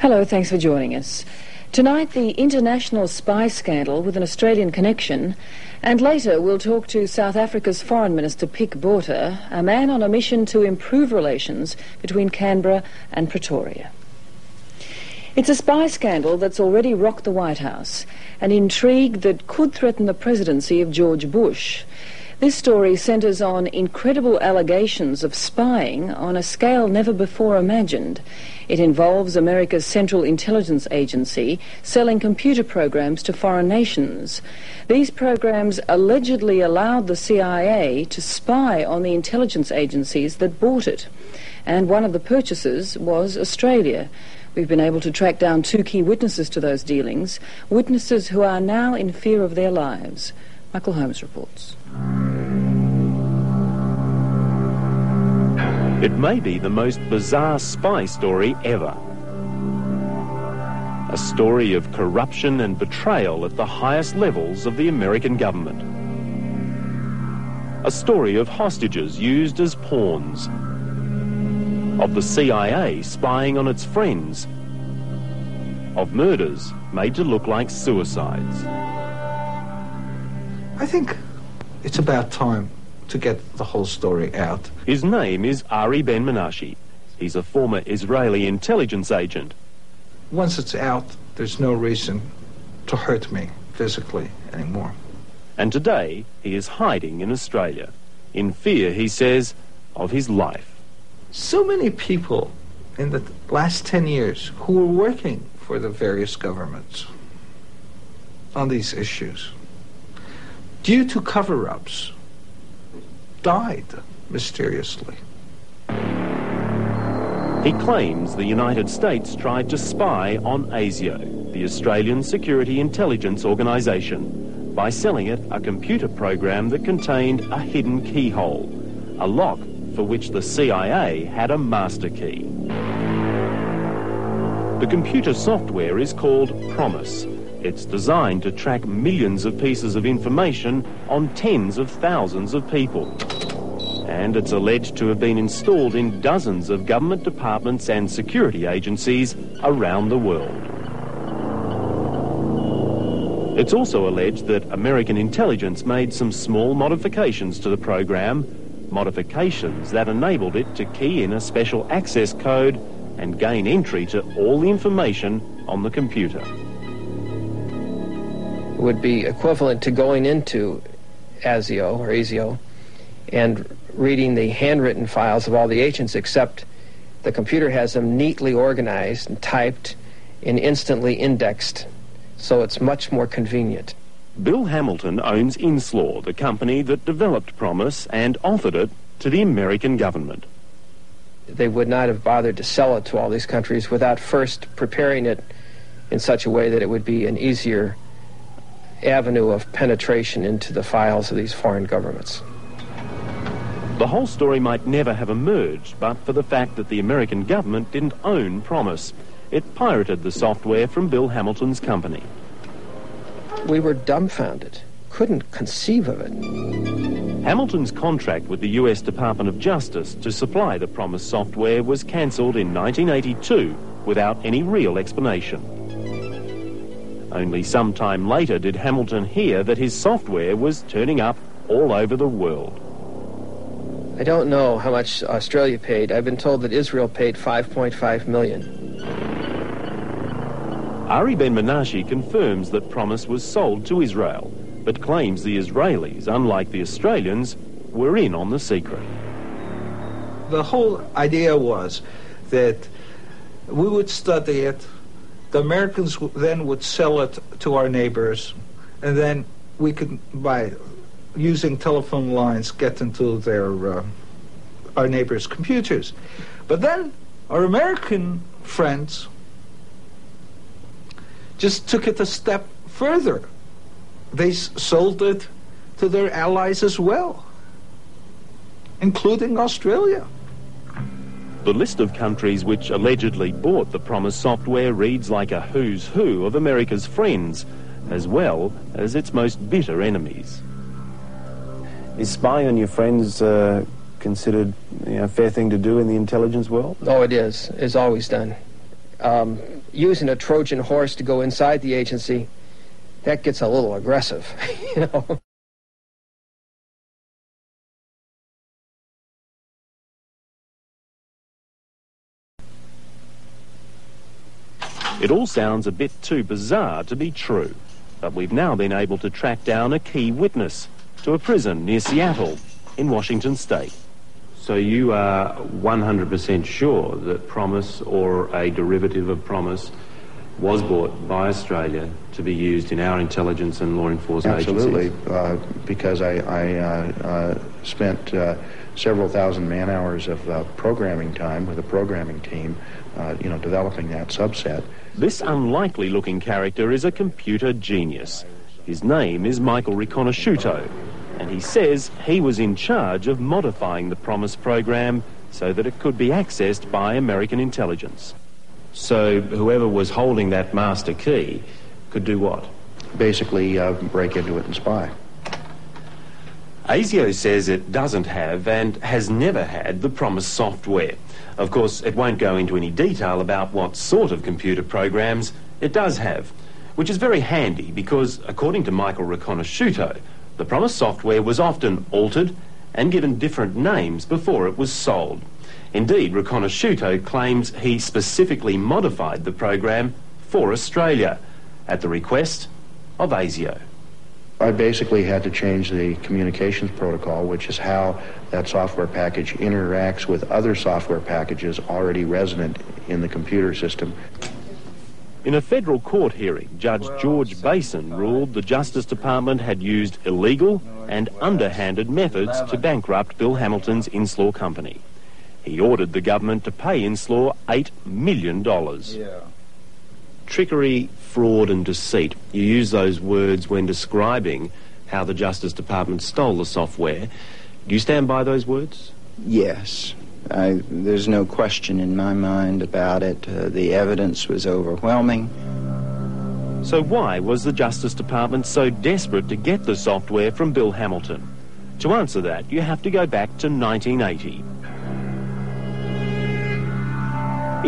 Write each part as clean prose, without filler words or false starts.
Hello, thanks for joining us. Tonight, the international spy scandal with an Australian connection, and later we'll talk to South Africa's Foreign Minister Pik Botha, a man on a mission to improve relations between Canberra and Pretoria. It's a spy scandal that's already rocked the White House, an intrigue that could threaten the presidency of George Bush. This story centres on incredible allegations of spying on a scale never before imagined. It involves America's Central Intelligence Agency selling computer programs to foreign nations. These programs allegedly allowed the CIA to spy on the intelligence agencies that bought it. And one of the purchasers was Australia. We've been able to track down two key witnesses to those dealings, witnesses who are now in fear of their lives. Michael Holmes reports. It may be the most bizarre spy story ever. A story of corruption and betrayal at the highest levels of the American government. A story of hostages used as pawns. Of the CIA spying on its friends. Of murders made to look like suicides. I think it's about time to get the whole story out. His name is Ari Ben-Menashe. He's a former Israeli intelligence agent. Once it's out, there's no reason to hurt me physically anymore. And today, he is hiding in Australia, in fear, he says, of his life. So many people in the last 10 years who were working for the various governments on these issues, due to cover-ups, died mysteriously. He claims the United States tried to spy on ASIO, the Australian Security Intelligence Organisation, by selling it a computer program that contained a hidden keyhole, a lock for which the CIA had a master key. The computer software is called Promise. It's designed to track millions of pieces of information on tens of thousands of people. And it's alleged to have been installed in dozens of government departments and security agencies around the world. It's also alleged that American intelligence made some small modifications to the program, modifications that enabled it to key in a special access code and gain entry to all the information on the computer. Would be equivalent to going into ASIO and reading the handwritten files of all the agents, except the computer has them neatly organized and typed and instantly indexed, so it's much more convenient. Bill Hamilton owns INSLAW, the company that developed Promise and offered it to the American government. They would not have bothered to sell it to all these countries without first preparing it in such a way that it would be an easier avenue of penetration into the files of these foreign governments. The whole story might never have emerged but for the fact that the American government didn't own Promise. It pirated the software from Bill Hamilton's company. We were dumbfounded, couldn't conceive of it. Hamilton's contract with the US Department of Justice to supply the Promise software was cancelled in 1982 without any real explanation. Only some time later did Hamilton hear that his software was turning up all over the world. I don't know how much Australia paid. I've been told that Israel paid $5.5 million. Ari Ben-Menashe confirms that Promise was sold to Israel, but claims the Israelis, unlike the Australians, were in on the secret. The whole idea was that we would study it, the Americans then would sell it to our neighbors, and then we could, by using telephone lines, get into their our neighbors' computers. But then our American friends just took it a step further. They sold it to their allies as well, including Australia. The list of countries which allegedly bought the Promise software reads like a who's who of America's friends, as well as its most bitter enemies. Is spying on your friends considered a fair thing to do in the intelligence world? Oh, it is. It's always done. using a Trojan horse to go inside the agency, that gets a little aggressive, you know. It all sounds a bit too bizarre to be true, but we've now been able to track down a key witness to a prison near Seattle in Washington state. So you are 100% sure that Promise or a derivative of Promise was bought by Australia to be used in our intelligence and law enforcement agencies? Absolutely, because I spent several thousand man-hours of programming time with a programming team, developing that subset. This unlikely-looking character is a computer genius. His name is Michael Riconosciuto, and he says he was in charge of modifying the Promise program so that it could be accessed by American intelligence. So whoever was holding that master key could do what? Basically break into it and spy. ASIO says it doesn't have and has never had the Promise software. Of course, it won't go into any detail about what sort of computer programs it does have, which is very handy because, according to Michael Riconosciuto, the Promise software was often altered and given different names before it was sold. Indeed, Riconosciuto claims he specifically modified the program for Australia at the request of ASIO. I basically had to change the communications protocol, which is how that software package interacts with other software packages already resident in the computer system. In a federal court hearing, Judge George Basin ruled the Justice Department had used illegal and underhanded methods to bankrupt Bill Hamilton's INSLAW company. He ordered the government to pay INSLAW $8 million. Trickery, fraud and deceit. You use those words when describing how the Justice Department stole the software. Do you stand by those words? Yes. There's no question in my mind about it. The evidence was overwhelming. So why was the Justice Department so desperate to get the software from Bill Hamilton? To answer that, you have to go back to 1980.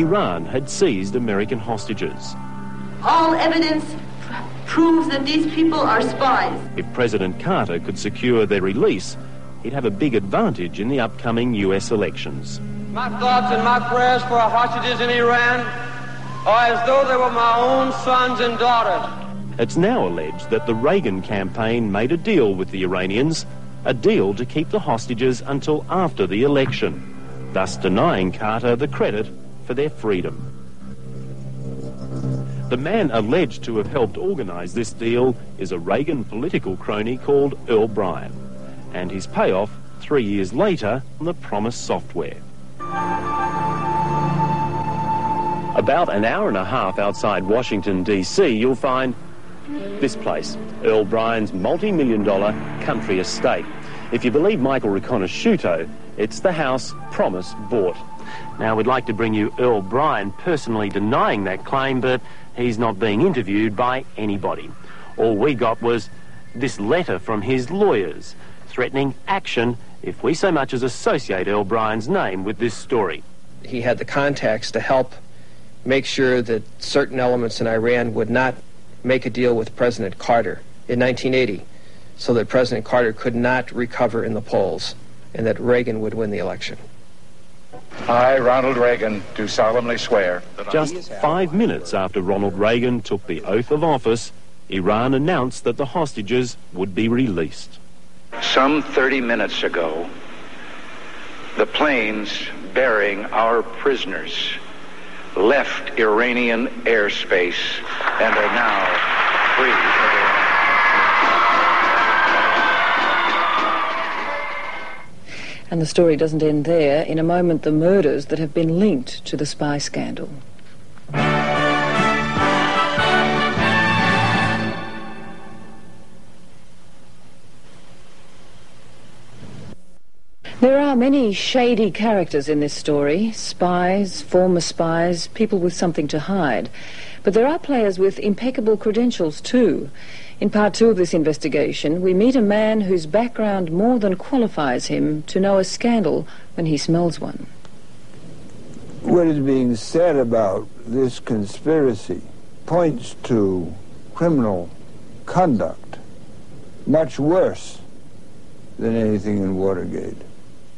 Iran had seized American hostages. All evidence proves that these people are spies. If President Carter could secure their release, he'd have a big advantage in the upcoming US elections. My thoughts and my prayers for our hostages in Iran are as though they were my own sons and daughters. It's now alleged that the Reagan campaign made a deal with the Iranians, a deal to keep the hostages until after the election, thus denying Carter the credit for their freedom. The man alleged to have helped organise this deal is a Reagan political crony called Earl Bryan, and his payoff 3 years later on the Promise software. About an hour and a half outside Washington, D.C., you'll find this place, Earl Bryan's multi-million-dollar country estate. If you believe Michael Riconosciuto, it's the house Promise bought. Now, we'd like to bring you Earl Bryan personally denying that claim, but he's not being interviewed by anybody. All we got was this letter from his lawyers threatening action if we so much as associate Earl Bryan's name with this story. He had the contacts to help make sure that certain elements in Iran would not make a deal with President Carter in 1980 so that President Carter could not recover in the polls and that Reagan would win the election. I, Ronald Reagan, do solemnly swear that Just 5 minutes after Ronald Reagan took the oath of office, Iran announced that the hostages would be released. Some 30 minutes ago, the planes bearing our prisoners left Iranian airspace and are now free of Iran. And the story doesn't end there. In a moment, the murders that have been linked to the spy scandal. There are many shady characters in this story. Spies, former spies, people with something to hide. But there are players with impeccable credentials too. In part 2 of this investigation, we meet a man whose background more than qualifies him to know a scandal when he smells one. What is being said about this conspiracy points to criminal conduct much worse than anything in Watergate.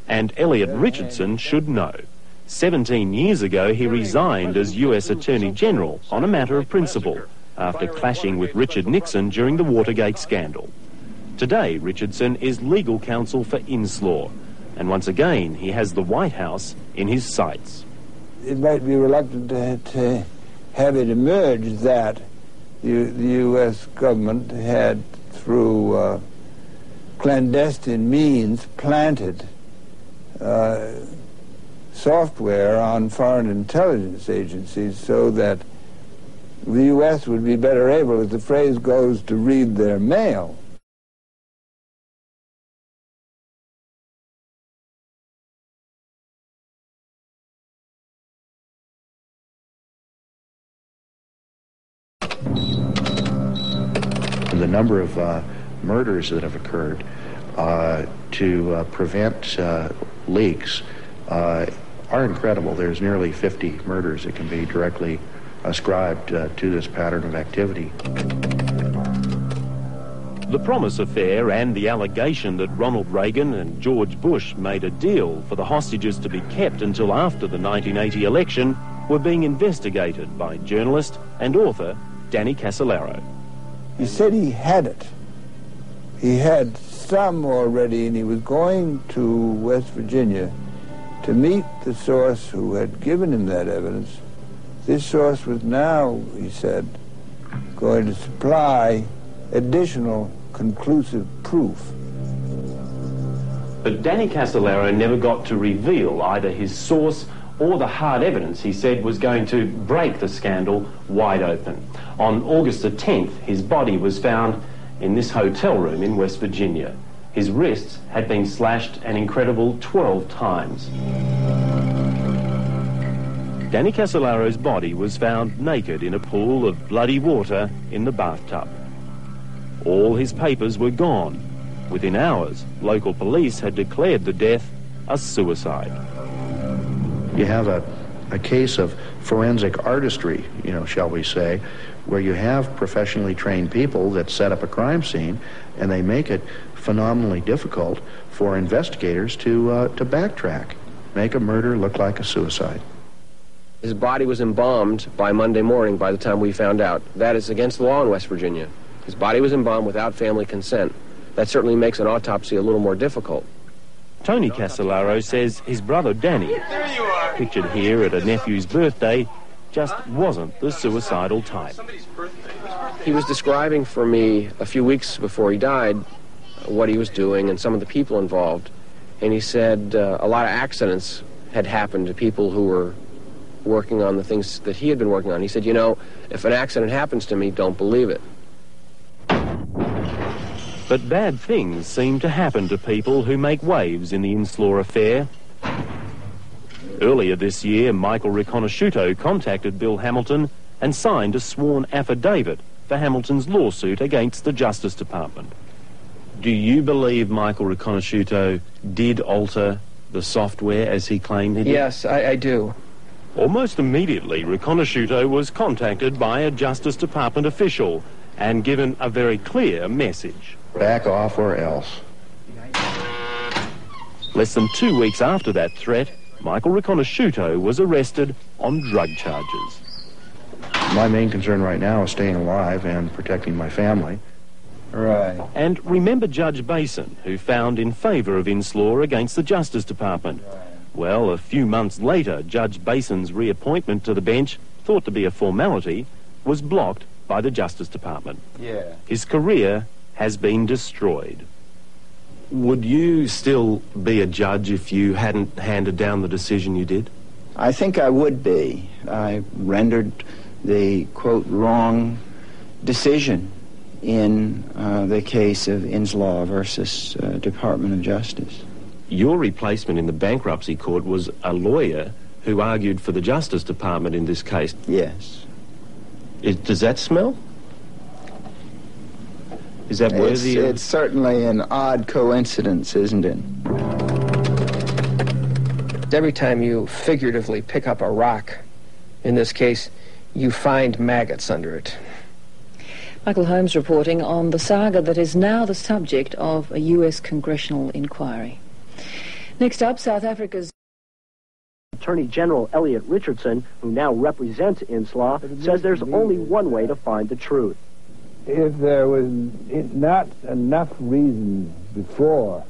And Elliot Richardson should know. 17 years ago, he resigned as U.S. Attorney General on a matter of principle after clashing with Richard Nixon during the Watergate scandal. Today, Richardson is legal counsel for INSLAW, and once again, he has the White House in his sights. It might be reluctant to have it emerge that the U.S. government had, through clandestine means, planted software on foreign intelligence agencies so that the U.S. would be better able, as the phrase goes, to read their mail. The number of murders that have occurred to prevent leaks are incredible. There's nearly 50 murders that can be directly ascribed to this pattern of activity. The Promise Affair and the allegation that Ronald Reagan and George Bush made a deal for the hostages to be kept until after the 1980 election were being investigated by journalist and author Danny Casolaro. He said he had it. He had some already, and he was going to West Virginia to meet the source who had given him that evidence. This source was now, he said, going to supply additional conclusive proof. But Danny Casolaro never got to reveal either his source or the hard evidence he said was going to break the scandal wide open. On August the 10th, his body was found in this hotel room in West Virginia. His wrists had been slashed an incredible 12 times. Danny Casolaro's body was found naked in a pool of bloody water in the bathtub. All his papers were gone. Within hours, local police had declared the death a suicide. You have a case of forensic artistry, shall we say, where you have professionally trained people that set up a crime scene, and they make it phenomenally difficult for investigators to backtrack, make a murder look like a suicide. His body was embalmed by Monday morning by the time we found out. That is against the law in West Virginia. His body was embalmed without family consent. That certainly makes an autopsy a little more difficult. Tony Casolaro says his brother Danny, pictured here at a nephew's birthday, just wasn't the suicidal type. He was describing for me a few weeks before he died what he was doing and some of the people involved. And he said a lot of accidents had happened to people who were working on the things that he had been working on. He said, if an accident happens to me, don't believe it. But bad things seem to happen to people who make waves in the INSLAW Affair. Earlier this year, Michael Riconosciuto contacted Bill Hamilton and signed a sworn affidavit for Hamilton's lawsuit against the Justice Department. Do you believe Michael Riconosciuto did alter the software as he claimed he did? Yes, I do. Almost immediately, Riconosciuto was contacted by a Justice Department official and given a very clear message. Back off or else. Less than 2 weeks after that threat, Michael Riconosciuto was arrested on drug charges. My main concern right now is staying alive and protecting my family. Right. And remember Judge Basin, who found in favor of INSLAW against the Justice Department. Well, a few months later, Judge Basin's reappointment to the bench, thought to be a formality, was blocked by the Justice Department. Yeah. His career has been destroyed. Would you still be a judge if you hadn't handed down the decision you did? I think I would be. I rendered the, quote, wrong decision in the case of INSLAW versus Department of Justice. Your replacement in the bankruptcy court was a lawyer who argued for the Justice Department in this case. Yes. Does that smell? Is that worthy of... It's certainly an odd coincidence, isn't it? every time you figuratively pick up a rock, in this case, you find maggots under it. Michael Holmes reporting on the saga that is now the subject of a U.S. congressional inquiry. Next up, South Africa's Attorney General Elliot Richardson, who now represents INSLAW, says there's only one way to find the truth. If there was not enough reason before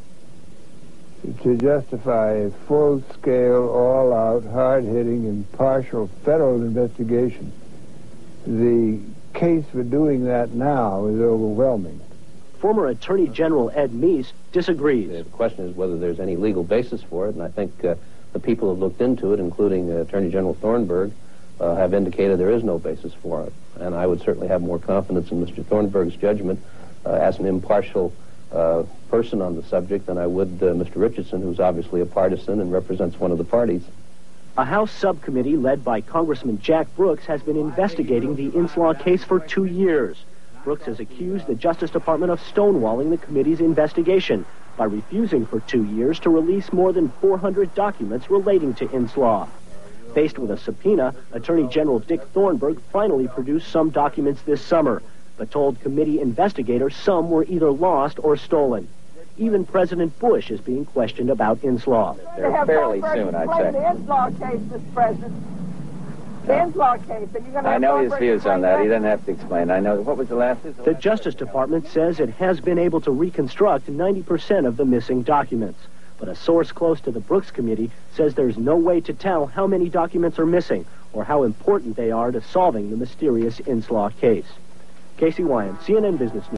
to justify a full-scale, all-out, hard-hitting, impartial federal investigation, the case for doing that now is overwhelming. Former Attorney General Ed Meese disagrees. The question is whether there's any legal basis for it, and I think the people who have looked into it, including Attorney General Thornburg, have indicated there is no basis for it. And I would certainly have more confidence in Mr. Thornburg's judgment as an impartial person on the subject than I would Mr. Richardson, who's obviously a partisan and represents one of the parties. A House subcommittee led by Congressman Jack Brooks has been investigating the INSLAW case for 2 years. Brooks has accused the Justice Department of stonewalling the committee's investigation by refusing for 2 years to release more than 400 documents relating to INSLAW. Faced with a subpoena, Attorney General Dick Thornburg finally produced some documents this summer, but told committee investigators some were either lost or stolen. Even President Bush is being questioned about INSLAW. They're fairly soon, I'd say. The INSLAW case, Mr. President. The INSLAW case. And you're going to I know his views on that. He doesn't have to explain. I know. What was the last? The Justice Department says it has been able to reconstruct 90% of the missing documents. But a source close to the Brooks Committee says there's no way to tell how many documents are missing or how important they are to solving the mysterious INSLAW case. Casey Wyand, CNN Business News.